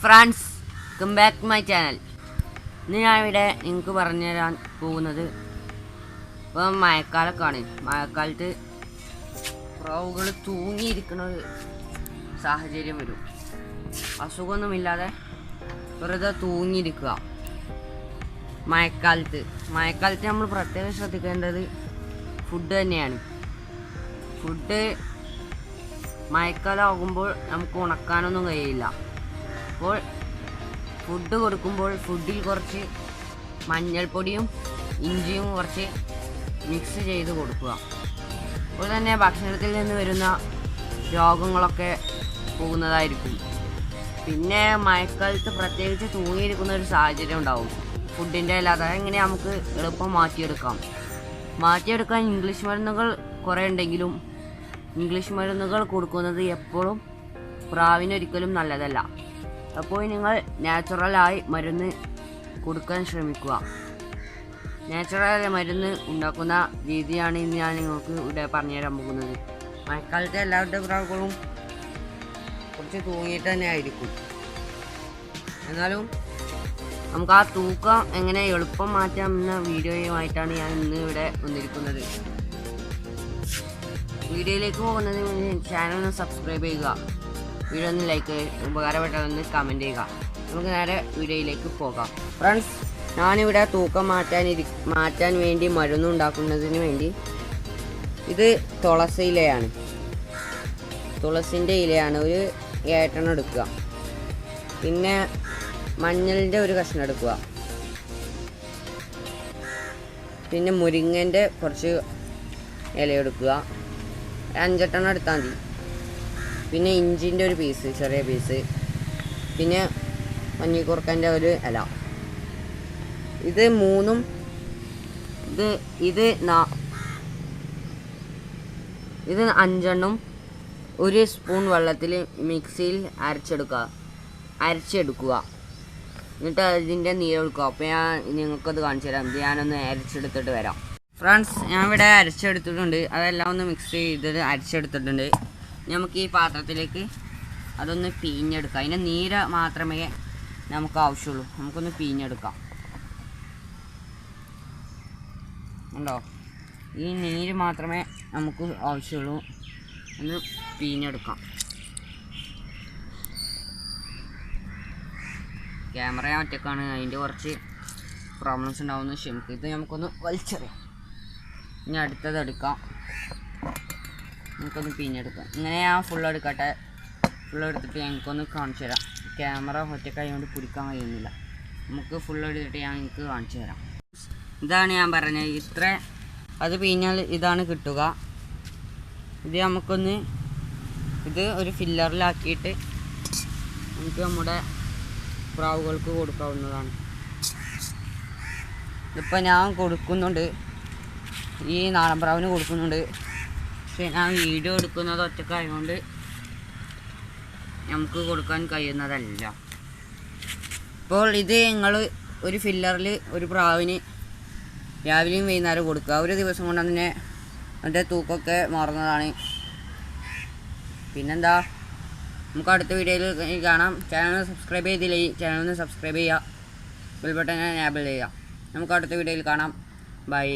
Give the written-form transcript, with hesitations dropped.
Friends, come back to my channel. ഇന്ന് ഞാനിവിടെ നിങ്ങൾക്ക് പറഞ്ഞു തരാൻ പോകുന്നത് ഇപ്പം മഴക്കാലമൊക്കെയാണ്. മഴക്കാലത്ത് പ്രാവുകൾ തൂങ്ങിയിരിക്കുന്ന ഒരു സാഹചര്യം വരും. അസുഖമൊന്നുമില്ലാതെ വെറുതെ തൂങ്ങിയിരിക്കുക. മഴക്കാലത്ത് നമ്മൾ പ്രത്യേകം ശ്രദ്ധിക്കേണ്ടത് ഫുഡ് തന്നെയാണ്. ഫുഡ് മഴക്കാലം ആകുമ്പോൾ നമുക്ക് ഉണക്കാനൊന്നും കഴിയില്ല. അപ്പോൾ ഫുഡ് കൊടുക്കുമ്പോൾ ഫുഡിൽ കുറച്ച് മഞ്ഞൾപ്പൊടിയും ഇഞ്ചിയും കുറച്ച് മിക്സ് ചെയ്ത് കൊടുക്കുക. അപ്പോൾ തന്നെ ഭക്ഷണത്തിൽ നിന്ന് വരുന്ന രോഗങ്ങളൊക്കെ പോകുന്നതായിരിക്കും. പിന്നെ മഴക്കാലത്ത് പ്രത്യേകിച്ച് തൂങ്ങിയിരിക്കുന്ന ഒരു സാഹചര്യം ഉണ്ടാവും. ഫുഡിൻ്റെ അല്ലാതെ എങ്ങനെ നമുക്ക് എളുപ്പം മാറ്റിയെടുക്കാൻ ഇംഗ്ലീഷ് മരുന്നുകൾ കുറേ ഉണ്ടെങ്കിലും ഇംഗ്ലീഷ് മരുന്നുകൾ കൊടുക്കുന്നത് എപ്പോഴും പ്രാവിനൊരിക്കലും നല്ലതല്ല. അപ്പോൾ നിങ്ങൾ നാച്ചുറലായി മരുന്ന് കൊടുക്കാൻ ശ്രമിക്കുക. നാച്ചുറൽ മരുന്ന് ഉണ്ടാക്കുന്ന രീതിയാണ് ഇന്ന് ഞാൻ നിങ്ങൾക്ക് ഇവിടെ പറഞ്ഞുതരാൻ പോകുന്നത്. മഴക്കാലത്തെ എല്ലാവരുടെ പ്രാവുകളും കുറച്ച് തൂങ്ങിയിട്ട് തന്നെ ആയിരിക്കും. എന്നാലും നമുക്ക് ആ തൂക്കം എങ്ങനെ എളുപ്പം മാറ്റാം എന്ന വീഡിയോയുമായിട്ടാണ് ഞാൻ ഇന്ന് ഇവിടെ വന്നിരിക്കുന്നത്. വീഡിയോയിലേക്ക് പോകുന്നതിന് മുന്നേ ചാനൽ ഒന്ന് സബ്സ്ക്രൈബ് ചെയ്യുക. വീഡിയോ ഒന്ന് ലൈക്ക്, ഉപകാരപ്പെട്ടാലൊന്ന് കമൻറ്റ് ചെയ്യുക. നമുക്ക് നേരെ വീഡിയോയിലേക്ക് പോകാം. ഫ്രണ്ട്സ്, ഞാനിവിടെ തൂക്കം മാറ്റാൻ വേണ്ടി മരുന്നുണ്ടാക്കുന്നതിന് വേണ്ടി ഇത് തുളസിൻ്റെ ഇലയാണ്. ഒരു 8 എടുക്കുക. പിന്നെ മഞ്ഞളിൻ്റെ ഒരു കഷ്ണം എടുക്കുക. പിന്നെ മുരിങ്ങൻ്റെ കുറച്ച് ഇല എടുക്കുക. 5 എടുത്താൽ മതി. പിന്നെ ഇഞ്ചിൻ്റെ ഒരു പീസ്, ചെറിയ പീസ്. പിന്നെ മഞ്ഞിക്കുറുക്കൻ്റെ ഒരു ഇല. ഇത് മൂന്നും ഇത് 5 ഒരു സ്പൂൺ വെള്ളത്തിൽ മിക്സിയിൽ അരച്ചെടുക്കുക. എന്നിട്ട് അതിൻ്റെ നീരൊഴുക്കുക. അപ്പോൾ ഞാൻ നിങ്ങൾക്കത് കാണിച്ചു തരാം. ഞാനൊന്ന് അരച്ചെടുത്തിട്ട് വരാം. ഫ്രണ്ട്സ്, ഞാൻ ഇവിടെ അരച്ചെടുത്തിട്ടുണ്ട്. അതെല്ലാം ഒന്ന് മിക്സ് ചെയ്തിട്ട് അരച്ചെടുത്തിട്ടുണ്ട്. നമുക്ക് ഈ പാത്രത്തിലേക്ക് അതൊന്ന് പിഴിഞ്ഞെടുക്കാം. അതിൻ്റെ നീര് മാത്രമേ നമുക്ക് ആവശ്യമുള്ളൂ. നമുക്കൊന്ന് പിഴിഞ്ഞെടുക്കാം. ഉണ്ടോ? ഈ നീര് മാത്രമേ നമുക്ക് ആവശ്യമുള്ളൂ. ഒന്ന് പിഴിഞ്ഞെടുക്കാം. ക്യാമറ ഒറ്റക്കാണ്, അതിൻ്റെ കുറച്ച് പ്രോബ്ലംസ് ഉണ്ടാവുമെന്ന് ക്ഷമിക്കും. ഇത് നമുക്കൊന്ന് വലിച്ചെറിയാം. ഇനി അടുത്തത് എടുക്കാം. നമുക്കൊന്ന് പിഴിഞ്ഞെടുക്കാം. ഇങ്ങനെ ഞാൻ ഫുൾ എടുത്തിട്ട് ഞങ്ങൾക്കൊന്ന് കാണിച്ചു തരാം. ക്യാമറ ഒറ്റക്കായി കൊണ്ട് പിടിക്കാൻ കഴിയുന്നില്ല. നമുക്ക് ഫുൾ എടുത്തിട്ട് ഞാൻ നിങ്ങൾക്ക് കാണിച്ചു തരാം. ഇതാണ് ഞാൻ പറഞ്ഞത്. അത് പിഴിഞ്ഞാൽ ഇതാണ് കിട്ടുക. ഇത് നമുക്കൊന്ന് ഒരു ഫില്ലറിലാക്കിയിട്ട് നമുക്ക് നമ്മുടെ പ്രാവുകൾക്ക് കൊടുക്കാവുന്നതാണ്. ഇതിപ്പോൾ ഞാൻ കൊടുക്കുന്നുണ്ട്, ഈ നാടൻ പ്രാവിന് കൊടുക്കുന്നുണ്ട്. പക്ഷേ ഞാൻ വീഡിയോ എടുക്കുന്നത് ഒറ്റക്കായതുകൊണ്ട് നമുക്ക് കൊടുക്കാൻ കഴിയുന്നതല്ല. അപ്പോൾ ഇത് നിങ്ങൾ ഒരു ഫില്ലറിൽ ഒരു പ്രാവിന് രാവിലെയും വൈകുന്നേരം കൊടുക്കുക. ഒരു ദിവസം കൊണ്ട് തന്നെ അതിൻ്റെ തൂക്കമൊക്കെ മാറുന്നതാണ്. പിന്നെന്താ, നമുക്ക് അടുത്ത വീഡിയോയിൽ കാണാം. ചാനൽ സബ്സ്ക്രൈബ് ചെയ്തില്ലെങ്കിൽ ചാനൽ സബ്സ്ക്രൈബ് ചെയ്യുക. ബെൽ ബട്ടൺ എനേബിൾ ചെയ്യുക. നമുക്ക് അടുത്ത വീഡിയോയിൽ കാണാം. ബൈ.